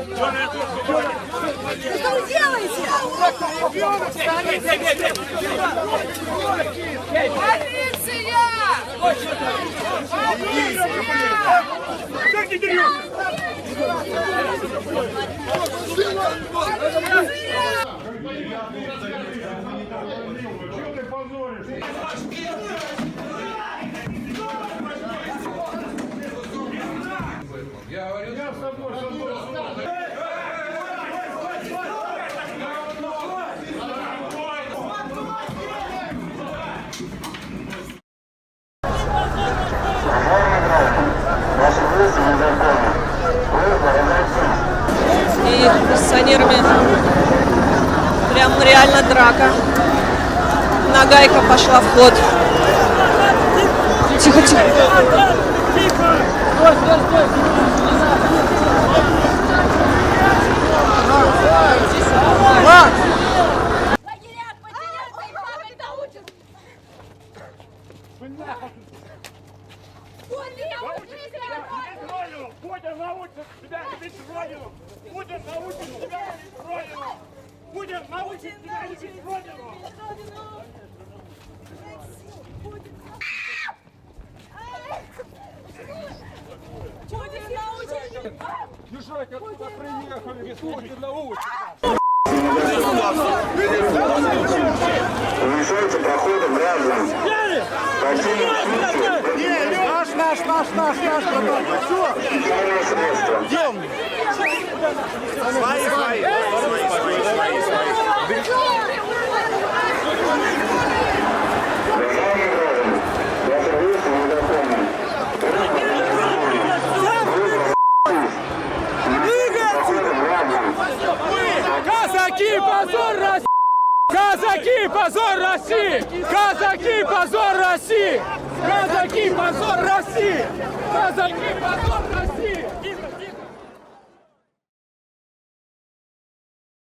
Что вы делаете? Полиция! Я с тобой. И с санерами прям реально драка. Нагайка пошла в ход. Тихо, тихо. Стой, стой, стой. Лагеря потеряться и плавать научат. Путин научит тебя любить Родину! Путин научит тебя любить Родину! Путин научит тебя любить Родину! Езжайте оттуда, приехали! Путин научит! Уменьшается проходом граждан. Наш, братан! Все! Где он? Свои! Казаки, позор России! Казаки, позор России! Казаки, позор России! Казаки, позор России! Казаки, позор России!